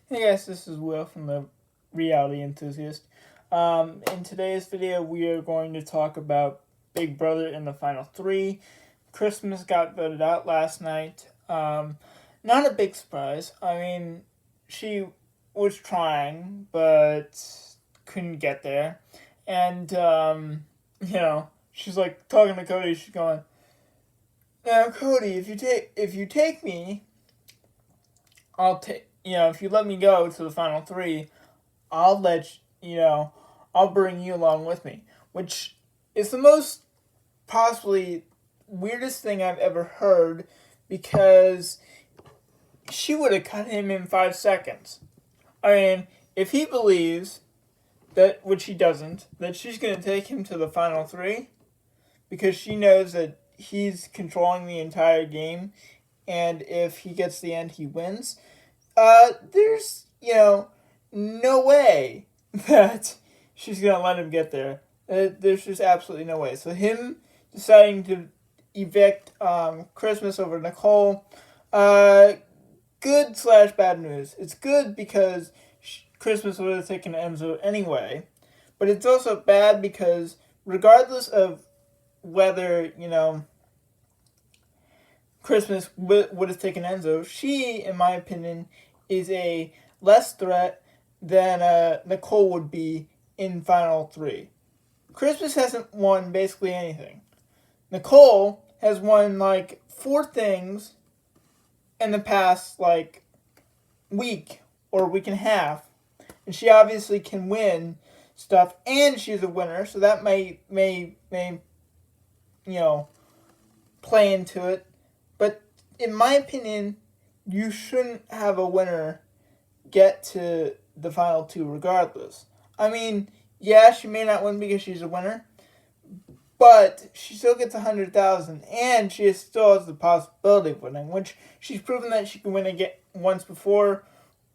Hey guys, this is Will from the Reality Enthusiast. In today's video, we are going to talk about Big Brother in the final three. Christmas got voted out last night. Not a big surprise. I mean, she was trying, but couldn't get there. And, she's like talking to Cody. She's going, "Now, Cody, if you take me, I'll take, if you let me go to the final three, I'll let I'll bring you along with me," which is the most possibly weirdest thing I've ever heard, because she would have cut him in 5 seconds. I mean, if he believes that, which he doesn't, that she's going to take him to the final three because she knows that he's controlling the entire game, and if he gets the end, he wins. There's no way that she's gonna let him get there. There's just absolutely no way. So him deciding to evict Christmas over Nicole, good slash bad news. It's good because Christmas would have taken Enzo anyway, but it's also bad because regardless of whether Christmas would have taken Enzo, she, in my opinion, is a less threat than Nicole would be in final three. Christmas hasn't won basically anything. Nicole has won like 4 things in the past week or week and a half, and she obviously can win stuff, and she's a winner, so that may play into it. But in my opinion, you shouldn't have a winner get to the final two regardless. I mean, yeah, she may not win because she's a winner, but she still gets 100,000, and she still has the possibility of winning, which she's proven that she can win again once before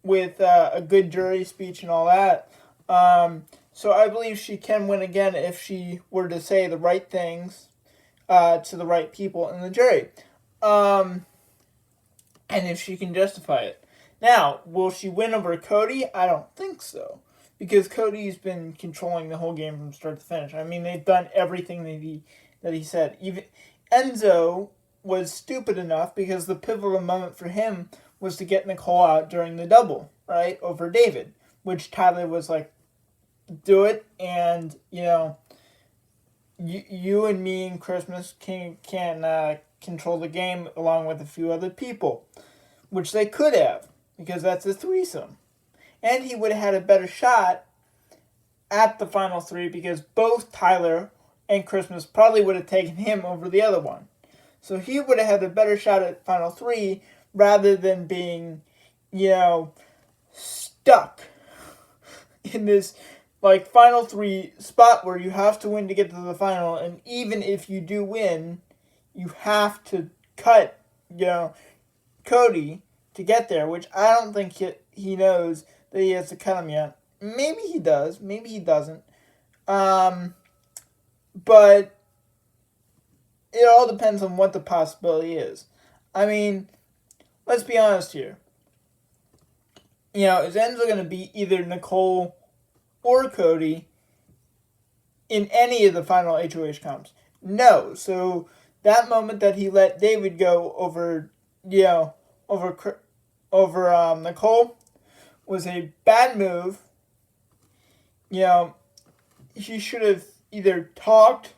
with a good jury speech and all that. So I believe she can win again if she were to say the right things to the right people in the jury. And if she can justify it. Now, will she win over Cody? I don't think so, because Cody's been controlling the whole game from start to finish. I mean, they've done everything that he said. Even Enzo was stupid enough because the pivotal moment for him was to get Nicole out during the double, right, over David, which Tyler was like, "Do it," and you and me and Christmas can control the game along with a few other people, which they could have, because that's a threesome. And he would have had a better shot at the final three because both Tyler and Christmas probably would have taken him over the other one. So he would have had a better shot at final three rather than being, stuck in this final three spot where you have to win to get to the final, and even if you do win, you have to cut, Cody to get there, which I don't think he knows that he has to cut him yet. Maybe he does, maybe he doesn't. But it all depends on what the possibility is. I mean, let's be honest here. Is Enzo going to be either Nicole or Cody in any of the final HOH comps? No. So that moment that he let David go over Nicole was a bad move. He should have either talked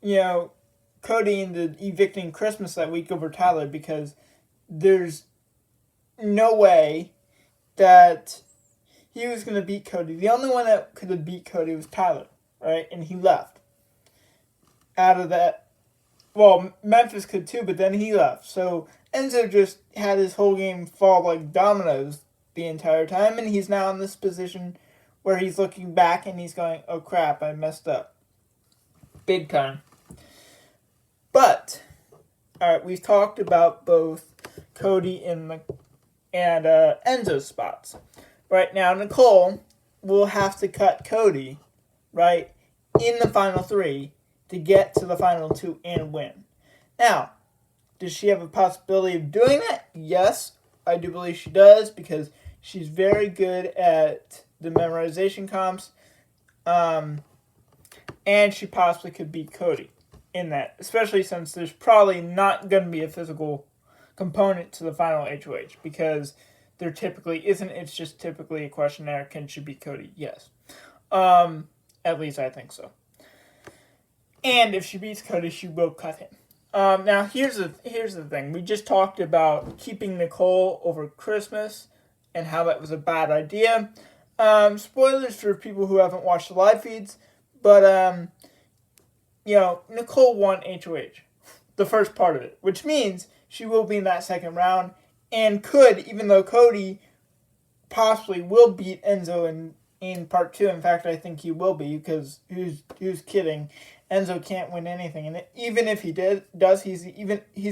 Cody into evicting Christmas that week over Tyler, because there's no way that he was going to beat Cody. The only one that could have beat Cody was Tyler, right? And he left. Out of that, well, Memphis could too, but then he left. So Enzo just had his whole game fall like dominoes the entire time, and he's now in this position where he's looking back and he's going, "Oh crap, I messed up. Big time." But, alright, we've talked about both Cody and Enzo's spots. Right now, Nicole will have to cut Cody, right, in the final three to get to the final two and win. Now, does she have a possibility of doing that? Yes, I do believe she does, because She's very good at the memorization comps. And she possibly could beat Cody in that, especially since there's probably not going to be a physical component to the final HOH because there typically isn't. It's just typically a questionnaire. Can she beat Cody? Yes. At least I think so. And if she beats Cody, she will cut him. Now here's the thing. We just talked about keeping Nicole over Christmas and how that was a bad idea. Spoilers for people who haven't watched the live feeds, but Nicole won HOH, the first part of it, which means she will be in that second round and could, even though Cody possibly will beat Enzo in part 2. In fact, I think he will be, because who's kidding? Enzo can't win anything, and even if he does, he's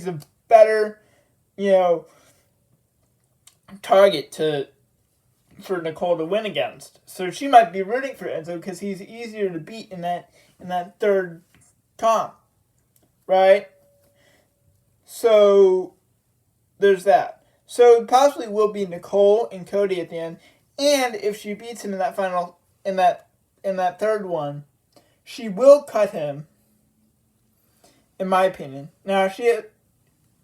a better, target for Nicole to win against. So she might be rooting for Enzo because he's easier to beat in that third comp, right? So there's that. So it possibly will be Nicole and Cody at the end, and if she beats him in that final in that third one, she will cut him, in my opinion. Now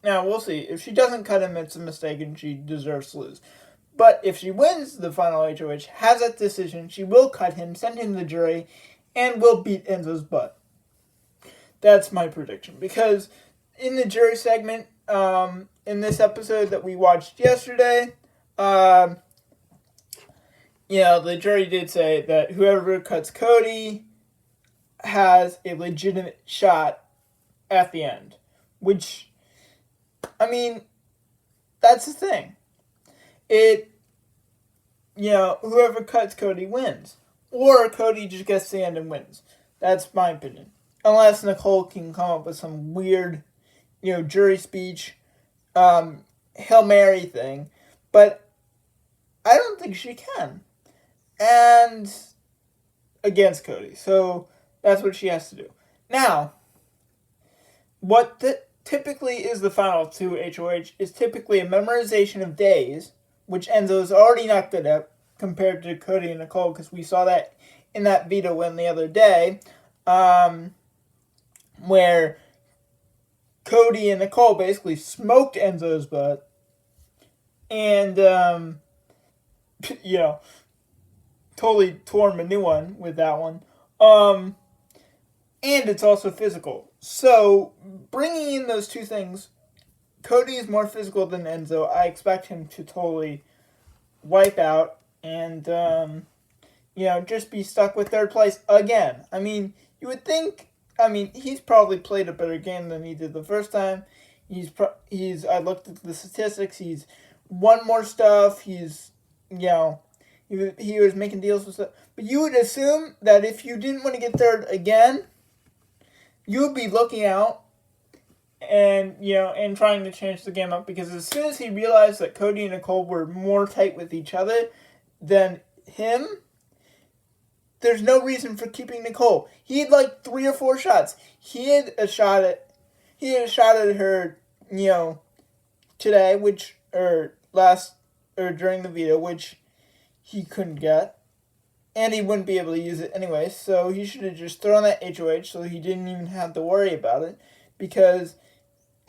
we'll see. If she doesn't cut him, it's a mistake and she deserves to lose. But if she wins the final HOH, has that decision, she will cut him, send him to the jury, and will beat Enzo's butt. That's my prediction. Because in the jury segment, in this episode that we watched yesterday, the jury did say that whoever cuts Cody has a legitimate shot at the end. Which, I mean, that's the thing. Whoever cuts Cody wins. Or Cody just gets to the end and wins. That's my opinion. Unless Nicole can come up with some weird, jury speech, Hail Mary thing. But I don't think she can. And against Cody. So that's what she has to do. Now, what typically is the final 2 HOH is typically a memorization of days, which Enzo is already not good at compared to Cody and Nicole, because we saw that in that veto win the other day, where Cody and Nicole basically smoked Enzo's butt, and, totally tore him a new one with that one. And it's also physical. So, bringing in those two things, Cody is more physical than Enzo. I expect him to totally wipe out and, just be stuck with third place again. I mean, you would think, he's probably played a better game than he did the first time. I looked at the statistics, he's won more stuff, he's, he was making deals with stuff. But you would assume that if you didn't want to get third again, you would be looking out and trying to change the game up, because as soon as he realized that Cody and Nicole were more tight with each other than him, there's no reason for keeping Nicole. He had like 3 or 4 shots. He had a shot at her, today, during the veto, which he couldn't get. And he wouldn't be able to use it anyway, so he should have just thrown that HOH so he didn't even have to worry about it. Because,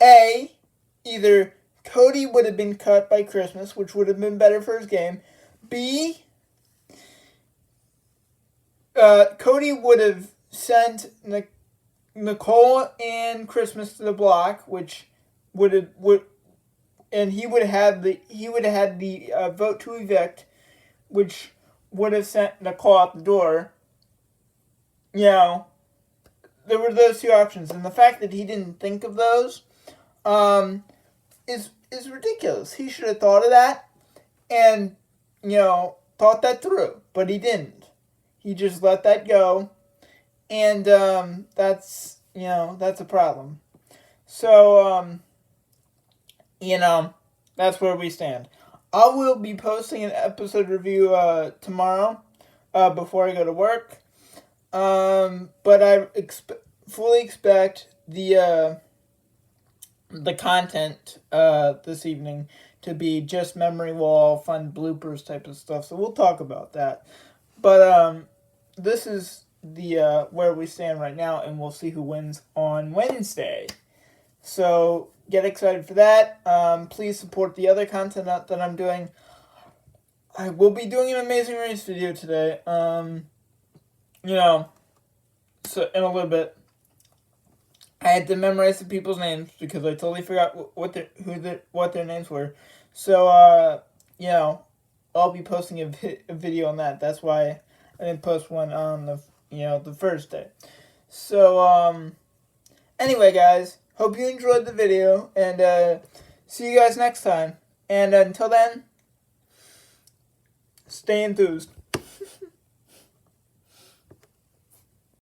A, either Cody would have been cut by Christmas, which would have been better for his game. B, Cody would have sent Nicole and Christmas to the block, which and he would have had the vote to evict, which would have sent Nicole out the door. There were those 2 options, and the fact that he didn't think of those is ridiculous. He should have thought of that and thought that through, but he didn't. He just let that go, and that's a problem. So that's where we stand. I will be posting an episode review tomorrow before I go to work. But I fully expect the content this evening to be just memory wall, fun bloopers type of stuff. So we'll talk about that. But this is the where we stand right now, and we'll see who wins on Wednesday. So get excited for that. Please support the other content that I'm doing. I will be doing an Amazing Race video today. So in a little bit. I had to memorize the people's names because I totally forgot what their names were. So I'll be posting a video on that. That's why I didn't post one on the first day. So anyway, guys, hope you enjoyed the video, and see you guys next time. And until then, stay enthused.